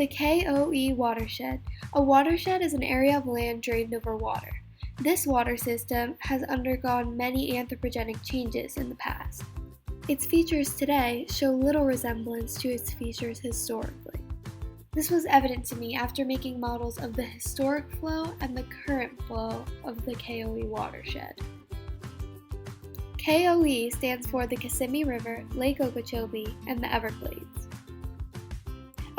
The KOE watershed. A watershed is an area of land drained over water. This water system has undergone many anthropogenic changes in the past. Its features today show little resemblance to its features historically. This was evident to me after making models of the historic flow and the current flow of the KOE watershed. KOE stands for the Kissimmee River, Lake Okeechobee, and the Everglades.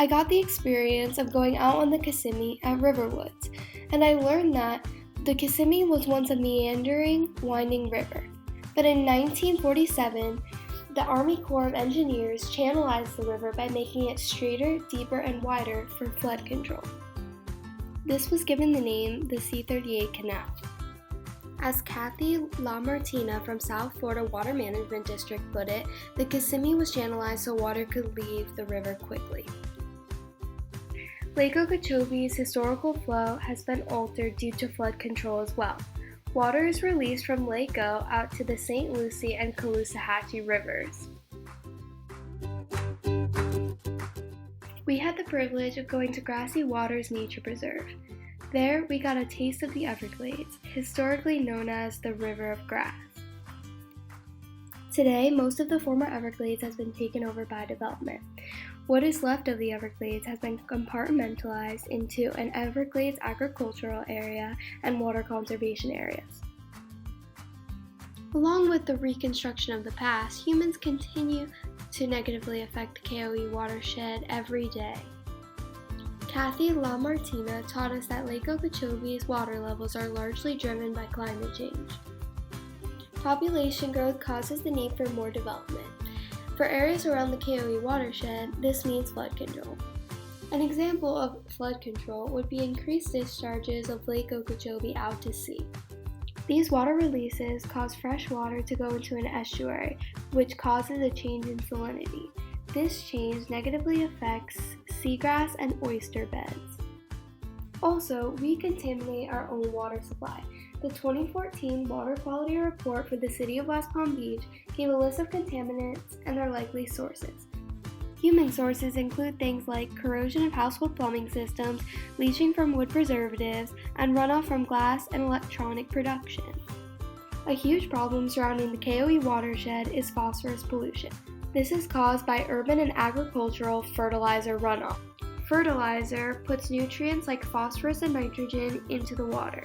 I got the experience of going out on the Kissimmee at Riverwoods, and I learned that the Kissimmee was once a meandering, winding river. But in 1947, the Army Corps of Engineers channelized the river by making it straighter, deeper, and wider for flood control. This was given the name the C-38 Canal. As Kathy LaMartina from South Florida Water Management District put it, the Kissimmee was channelized so water could leave the river quickly. Lake Okeechobee's historical flow has been altered due to flood control as well. Water is released from Lake O out to the St. Lucie and Caloosahatchee rivers. We had the privilege of going to Grassy Waters Nature Preserve. There, we got a taste of the Everglades, historically known as the River of Grass. Today, most of the former Everglades has been taken over by development. What is left of the Everglades has been compartmentalized into an Everglades agricultural area and water conservation areas. Along with the reconstruction of the past, humans continue to negatively affect the KOE watershed every day. Kathy LaMartina taught us that Lake Okeechobee's water levels are largely driven by climate change. Population growth causes the need for more development. For areas around the KOE watershed, this means flood control. An example of flood control would be increased discharges of Lake Okeechobee out to sea. These water releases cause fresh water to go into an estuary, which causes a change in salinity. This change negatively affects seagrass and oyster beds. Also, we contaminate our own water supply. The 2014 Water Quality Report for the City of West Palm Beach gave a list of contaminants and their likely sources. Human sources include things like corrosion of household plumbing systems, leaching from wood preservatives, and runoff from glass and electronic production. A huge problem surrounding the KOE watershed is phosphorus pollution. This is caused by urban and agricultural fertilizer runoff. Fertilizer puts nutrients like phosphorus and nitrogen into the water.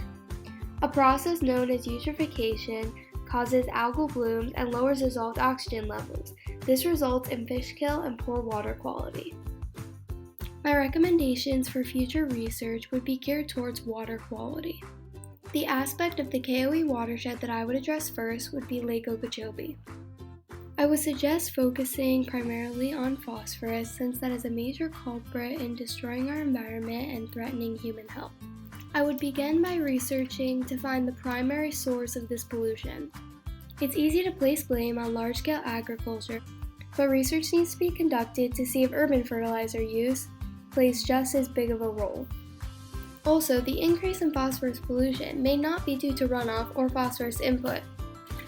A process known as eutrophication causes algal blooms and lowers dissolved oxygen levels. This results in fish kill and poor water quality. My recommendations for future research would be geared towards water quality. The aspect of the KOE watershed that I would address first would be Lake Okeechobee. I would suggest focusing primarily on phosphorus since that is a major culprit in destroying our environment and threatening human health. I would begin by researching to find the primary source of this pollution. It's easy to place blame on large-scale agriculture, but research needs to be conducted to see if urban fertilizer use plays just as big of a role. Also, the increase in phosphorus pollution may not be due to runoff or phosphorus input.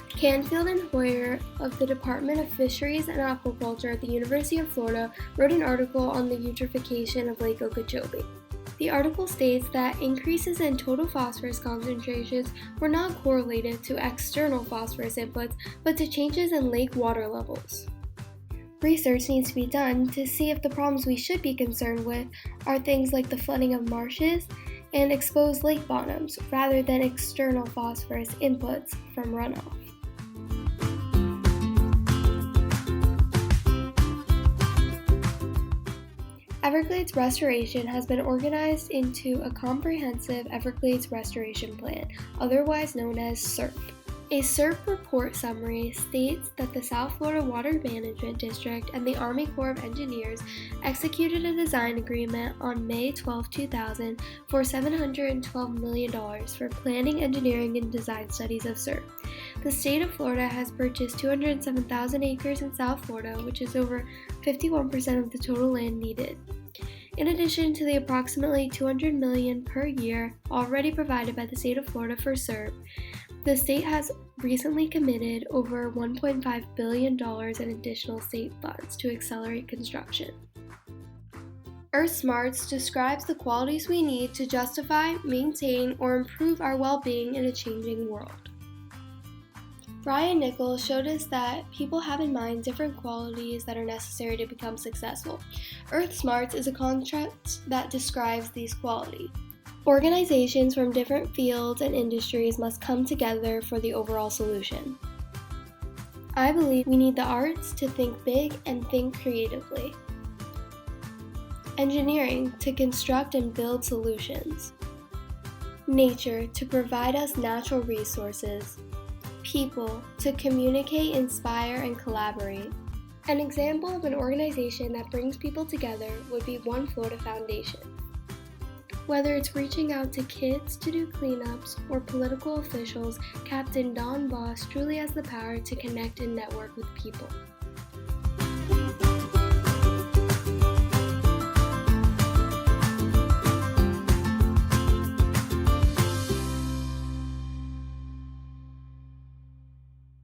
Canfield and Hoyer of the Department of Fisheries and Aquaculture at the University of Florida wrote an article on the eutrophication of Lake Okeechobee. The article states that increases in total phosphorus concentrations were not correlated to external phosphorus inputs, but to changes in lake water levels. Research needs to be done to see if the problems we should be concerned with are things like the flooding of marshes and exposed lake bottoms, rather than external phosphorus inputs from runoff. Everglades restoration has been organized into a comprehensive Everglades restoration plan, otherwise known as SERP. A SERP report summary states that the South Florida Water Management District and the Army Corps of Engineers executed a design agreement on May 12, 2000 for $712 million for planning, engineering, and design studies of SERP. The state of Florida has purchased 207,000 acres in South Florida, which is over 51% of the total land needed. In addition to the approximately $200 million per year already provided by the state of Florida for SERP, the state has recently committed over $1.5 billion in additional state funds to accelerate construction. Earth Smarts describes the qualities we need to justify, maintain, or improve our well-being in a changing world. Brian Nichols showed us that people have in mind different qualities that are necessary to become successful. Earth Smarts is a concept that describes these qualities. Organizations from different fields and industries must come together for the overall solution. I believe we need the arts to think big and think creatively. Engineering to construct and build solutions. Nature to provide us natural resources. People to communicate, inspire, and collaborate. An example of an organization that brings people together would be One Florida Foundation. Whether it's reaching out to kids to do cleanups or political officials, Captain Don Boss truly has the power to connect and network with people.